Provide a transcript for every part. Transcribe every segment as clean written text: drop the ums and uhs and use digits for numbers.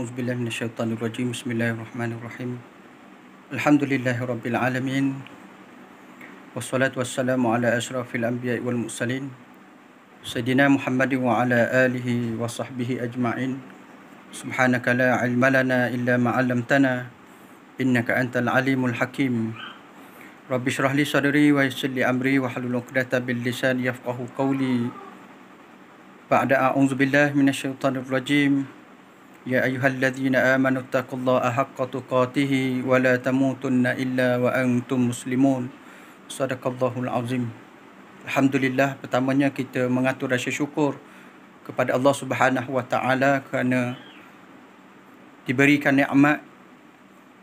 A'udzubillahi minasyaitonirrajim. Bismillahirrahmanirrahim. Alhamdulillahirabbil alamin. Wassalatu wassalamu ala asyrafil anbiya'i wal mursalin. Sayyidina Muhammadin wa ala alihi wa sahbihi ajma'in. Subhanaka la ilma lana illa ma 'allamtana innaka antal alimul hakim. Rabbi shrah li sadri wa yassir li amri wa hlul 'uqdatam min lisani yafqahu qawli. Ba'da a'udzubillahi minasyaitonir rajim. Ya ayyuhalladzina amanu taqullaha haqqa tuqatih wa la tamutunna illa wa antum muslimun. Sadaqallahul azim. Alhamdulillah, pertamanya kita mengatur rasa syukur kepada Allah Subhanahu wa taala kerana diberikan nikmat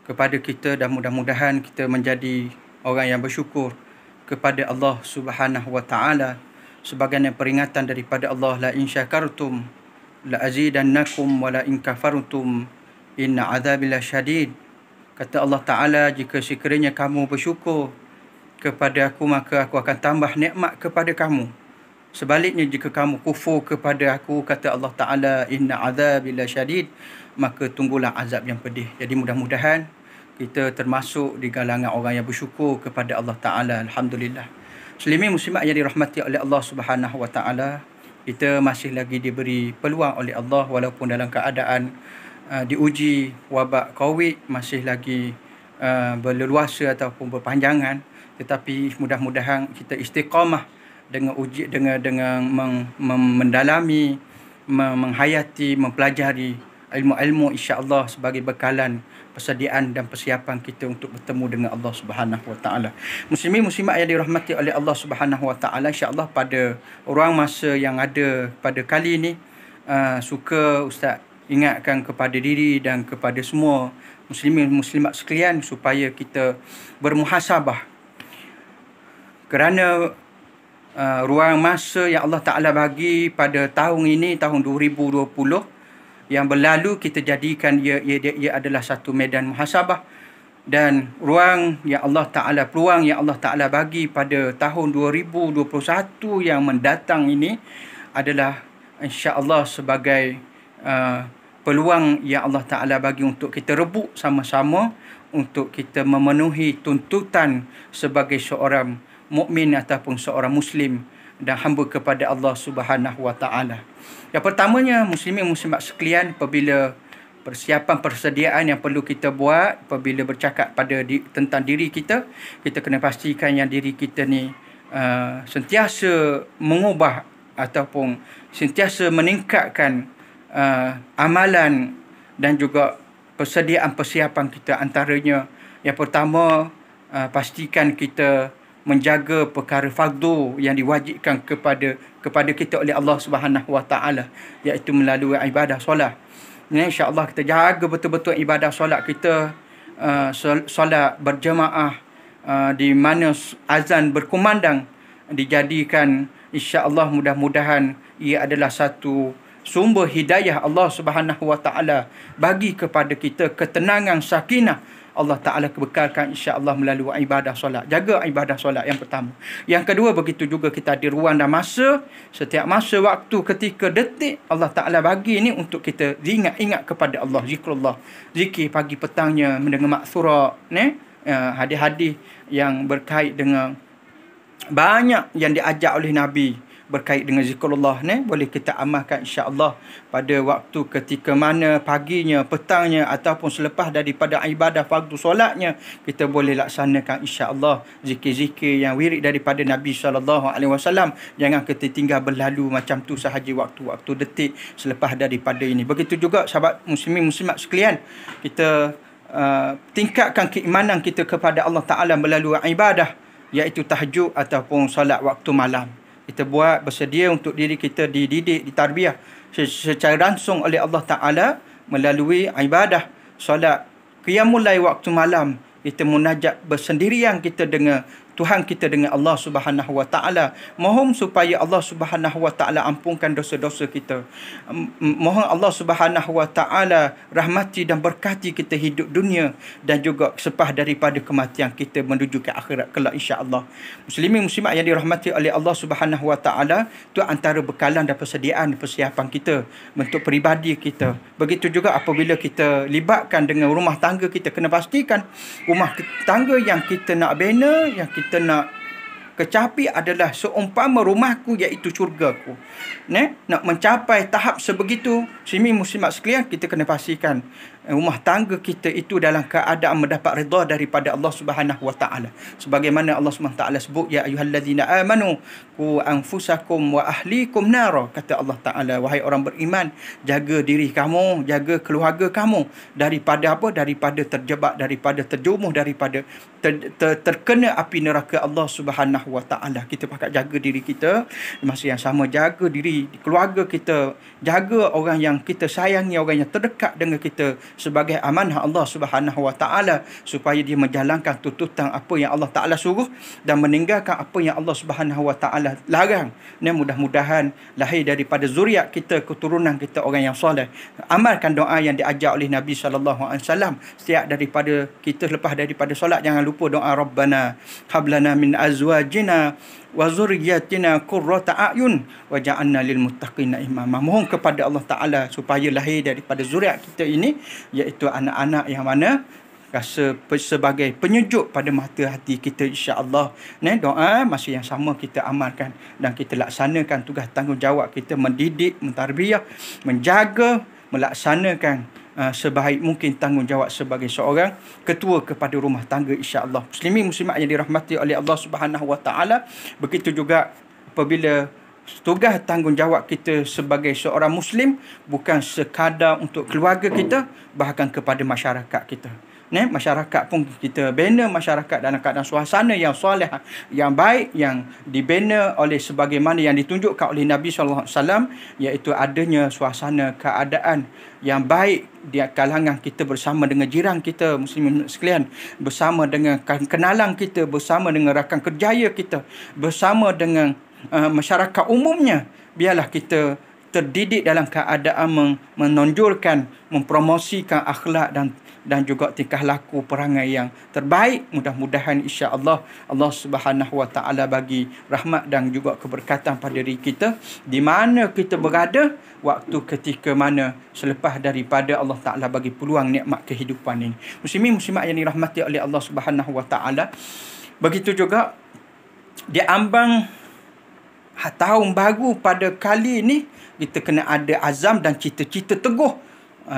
kepada kita, dan mudah-mudahan kita menjadi orang yang bersyukur kepada Allah Subhanahu wa taala sebagai peringatan daripada Allah, la in syakartum la azidannakum wa la in kafartum inna azabi lasyadid. Kata Allah Ta'ala, jika sekiranya kamu bersyukur kepada aku, maka aku akan tambah nikmat kepada kamu. Sebaliknya, jika kamu kufur kepada aku, kata Allah Ta'ala, inna azabi lasyadid, maka tunggulah azab yang pedih. Jadi mudah-mudahan kita termasuk di kalangan orang yang bersyukur kepada Allah Ta'ala. Alhamdulillah. Muslimin muslimat yang dirahmati oleh Allah Subhanahu wa taala, kita masih lagi diberi peluang oleh Allah walaupun dalam keadaan diuji wabak COVID masih lagi berleluasa ataupun berpanjangan, tetapi mudah-mudahan kita istiqamah dengan mendalami, menghayati, mempelajari ilmu-ilmu, insya-Allah sebagai bekalan persediaan dan persiapan kita untuk bertemu dengan Allah Subhanahu wa taala. Muslimin muslimat yang dirahmati oleh Allah Subhanahu wa taala, insya-Allah pada ruang masa yang ada pada kali ini, suka Ustaz ingatkan kepada diri dan kepada semua muslimin muslimat sekalian supaya kita bermuhasabah kerana ruang masa yang Allah Taala bagi pada tahun ini, tahun 2020 yang berlalu, kita jadikan ia adalah satu medan muhasabah, dan peluang yang Allah Ta'ala bagi pada tahun 2021 yang mendatang ini adalah insya-Allah sebagai peluang yang Allah Ta'ala bagi untuk kita rebut sama-sama untuk kita memenuhi tuntutan sebagai seorang mukmin ataupun seorang muslim dan hamba kepada Allah Subhanahu wa taala. Yang pertamanya, muslimin muslimat sekalian, apabila persiapan persediaan yang perlu kita buat apabila bercakap tentang diri kita, kita kena pastikan yang diri kita ni sentiasa mengubah ataupun sentiasa meningkatkan amalan dan juga persediaan persiapan kita. Antaranya, yang pertama, pastikan kita menjaga perkara fardu yang diwajibkan kepada kita oleh Allah Subhanahu wa taala, iaitu melalui ibadah solat. Ini insya-Allah kita jaga betul-betul ibadah solat kita, solat berjemaah di mana azan berkumandang dijadikan, insya-Allah mudah-mudahan ia adalah satu sumber hidayah Allah Subhanahu wa taala bagi kepada kita, ketenangan, sakinah Allah Ta'ala bekalkan insya-Allah melalui ibadah solat. Jaga ibadah solat yang pertama. Yang kedua, begitu juga kita ada ruang dan masa. Setiap masa, waktu, ketika, detik Allah Ta'ala bagi ini untuk kita ingat kepada Allah. Zikrullah. Zikir pagi petangnya, mendengar maksurah, hadis-hadis yang berkait dengan banyak yang diajar oleh Nabi berkait dengan zikrullah ni, boleh kita amalkan insya-Allah pada waktu ketika mana, paginya, petangnya ataupun selepas daripada ibadah fardu solatnya, kita boleh laksanakan insya-Allah zikir-zikir yang wirid daripada Nabi SAW. Jangan kita tinggal berlalu macam tu sahaja waktu-waktu, detik selepas daripada ini. Begitu juga sahabat muslimin muslimat sekalian, kita tingkatkan keimanan kita kepada Allah Taala melalui ibadah, iaitu tahajud ataupun solat waktu malam. Kita buat, bersedia untuk diri kita dididik, ditarbiyah secara langsung oleh Allah Ta'ala melalui ibadah solat qiyamul lail waktu malam. Kita munajat bersendirian kita dengan Tuhan kita dengan Allah Subhanahu Wa Taala. Mohon supaya Allah Subhanahu Wa Taala ampunkan dosa-dosa kita. Mohon Allah Subhanahu Wa Taala rahmati dan berkati kita hidup dunia dan juga sepah daripada kematian kita menuju ke akhirat kelak insya-Allah. Muslimin muslimat yang dirahmati oleh Allah Subhanahu Wa Taala, itu antara bekalan dan persediaan persiapan kita untuk peribadi kita. Begitu juga apabila kita libatkan dengan rumah tangga kita, kena pastikan rumah tangga yang kita nak bina, yang kita nak kecapi adalah seumpama rumahku iaitu syurgaku. Nak mencapai tahap sebegitu, muslimat sekalian, kita kena pastikan rumah tangga kita itu dalam keadaan mendapat redha daripada Allah Subhanahu Wa Taala. Sebagaimana Allah Subhanahu Wa Taala sebut, ya ayyuhallazina amanu qu anfusakum wa ahlikum nara. Kata Allah Taala, wahai orang beriman, jaga diri kamu, jaga keluarga kamu daripada apa? Daripada terjebak, daripada terjerumus, daripada terkena api neraka Allah Subhanahu Wa Taala. Kita pakat jaga diri kita, masa yang sama jaga diri keluarga kita, jaga orang yang kita sayangi, orang yang terdekat dengan kita sebagai amanah Allah Subhanahu Wa Taala, supaya dia menjalankan tuntutan apa yang Allah Taala suruh dan meninggalkan apa yang Allah Subhanahu Wa Taala larang. Dan mudah-mudahan lahir daripada zuriat kita, keturunan kita orang yang soleh. Amalkan doa yang diajar oleh Nabi sallallahu alaihi wasallam setiap daripada kita lepas daripada solat. Jangan lupa doa Rabbana hablana min azwajina wa zurriyyatina qurrata a'yun waj'alna lil muttaqina imama. Mohon kepada Allah Taala supaya lahir daripada zuriat kita ini iaitu anak-anak yang mana rasa sebagai penyejuk pada mata hati kita insya-Allah. Doa masa yang sama kita amalkan dan kita laksanakan tugas tanggungjawab kita mendidik, mentarbiyah, menjaga, melaksanakan sebaik mungkin tanggungjawab sebagai seorang ketua kepada rumah tangga insya-Allah. Muslimin muslimat yang dirahmati oleh Allah Subhanahu Wa Taala, begitu juga apabila tugas tanggungjawab kita sebagai seorang muslim bukan sekadar untuk keluarga kita, bahkan kepada masyarakat kita. Masyarakat pun kita bina masyarakat dalam keadaan suasana yang soleh, yang baik, yang dibina oleh sebagaimana yang ditunjukkan oleh Nabi sallallahu alaihi wasallam, iaitu adanya suasana keadaan yang baik di kalangan kita bersama dengan jiran kita, muslimin sekalian, bersama dengan kenalan kita, bersama dengan rakan kerjaya kita, bersama dengan masyarakat umumnya. Biarlah kita terdidik dalam keadaan menonjolkan, mempromosikan akhlak dan juga tingkah laku perangai yang terbaik. Mudah-mudahan insya-Allah Allah Subhanahu Wa Taala bagi rahmat dan juga keberkatan pada diri kita di mana kita berada, waktu ketika mana selepas daripada Allah Taala bagi peluang nikmat kehidupan ini. Muslimin muslimat yang dirahmati oleh Allah Subhanahu Wa Taala, begitu juga di ambang tahun baru pada kali ini, kita kena ada azam dan cita-cita teguh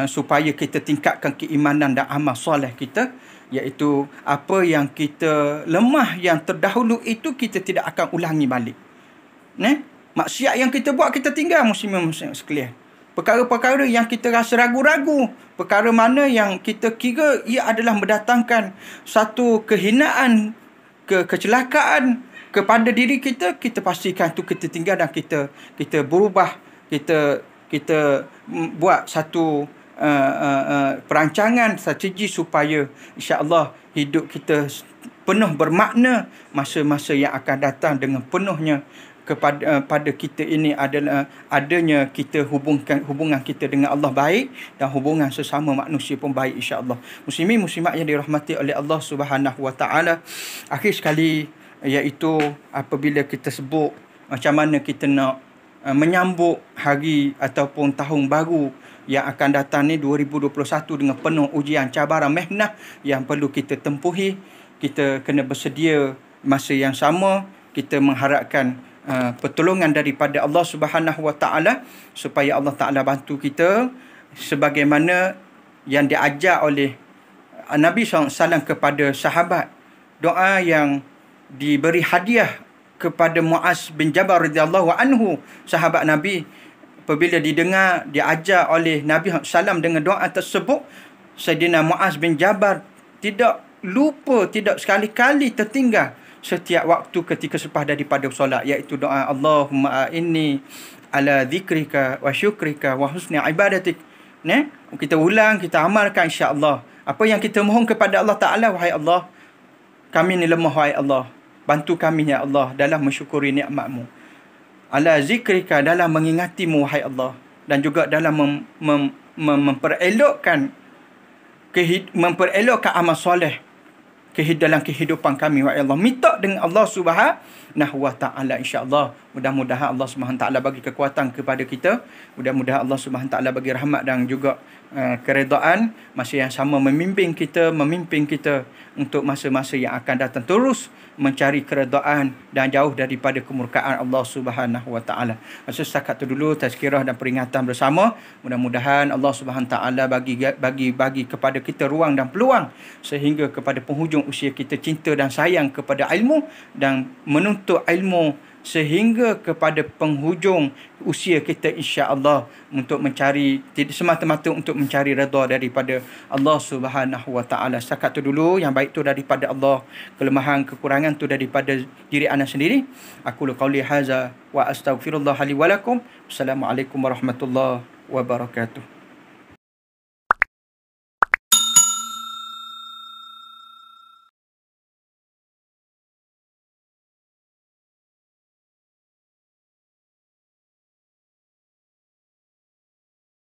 supaya kita tingkatkan keimanan dan amal soleh kita, iaitu apa yang kita lemah yang terdahulu itu kita tidak akan ulangi balik. Maksiat yang kita buat kita tinggal, muslimin sekalian. Perkara-perkara yang kita rasa ragu-ragu, perkara mana yang kita kira ia adalah mendatangkan satu kehinaan, kecelakaan kepada diri kita, kita pastikan tu kita tinggal dan kita berubah, kita buat satu perancangan strategi supaya insya-Allah hidup kita penuh bermakna masa-masa yang akan datang, dengan penuhnya pada kita ini adalah adanya kita hubungan kita dengan Allah baik dan hubungan sesama manusia pun baik insya-Allah. Muslimin muslimat yang dirahmati oleh Allah Subhanahu Wa Taala, akhir sekali iaitu apabila kita sebut macam mana kita nak menyambut hari ataupun tahun baru yang akan datang ni 2021 dengan penuh ujian, cabaran, mihnah yang perlu kita tempuhi. Kita kena bersedia masa yang sama kita mengharapkan pertolongan daripada Allah Subhanahu Wa Taala supaya Allah Taala bantu kita sebagaimana yang diajar oleh Nabi SAW kepada sahabat. Doa yang diberi hadiah kepada Muaz bin Jabal radhiyallahu anhu, sahabat Nabi, apabila diajar oleh Nabi SAW dengan doa tersebut, Sayyidina Muaz bin Jabal tidak lupa, tidak sekali-kali tertinggal setiap waktu ketika selepas daripada solat, iaitu doa Allahumma inni ala zikrika wa syukrika wa husni ibadatik. Kita ulang, kita amalkan insya-Allah. Apa yang kita mohon kepada Allah Taala, wahai Allah, kami ni lemah, wahai Allah. Bantu kami ya Allah dalam mensyukuri nikmat-Mu. Ala zikrika, dalam mengingati-Mu wahai Allah, dan juga dalam memperelokkan amal soleh dalam kehidupan kami wahai Allah. Minta dengan Allah Subhanahu wa taala, insya-Allah. Mudah-mudahan Allah Subhanahu wa taala bagi kekuatan kepada kita. Mudah-mudahan Allah Subhanahu wa taala bagi rahmat dan juga keredaan, masa yang sama memimpin kita untuk masa-masa yang akan datang, terus mencari keredaan dan jauh daripada kemurkaan Allah Subhanahu wa taala. Masa setakat itu dulu tazkirah dan peringatan bersama. Mudah-mudahan Allah Subhanahu wa taala bagi kepada kita ruang dan peluang sehingga kepada penghujung usia kita cinta dan sayang kepada ilmu dan menuntut ilmu sehingga kepada penghujung usia kita, insya-Allah, untuk mencari, tidak semata-mata untuk mencari redha daripada Allah Subhanahu wa taala. Setakat itu dulu, yang baik tu daripada Allah, kelemahan kekurangan tu daripada diri ana sendiri. Aku qauli hadza wa astaghfirullah li wa lakum. Assalamualaikum warahmatullahi wabarakatuh.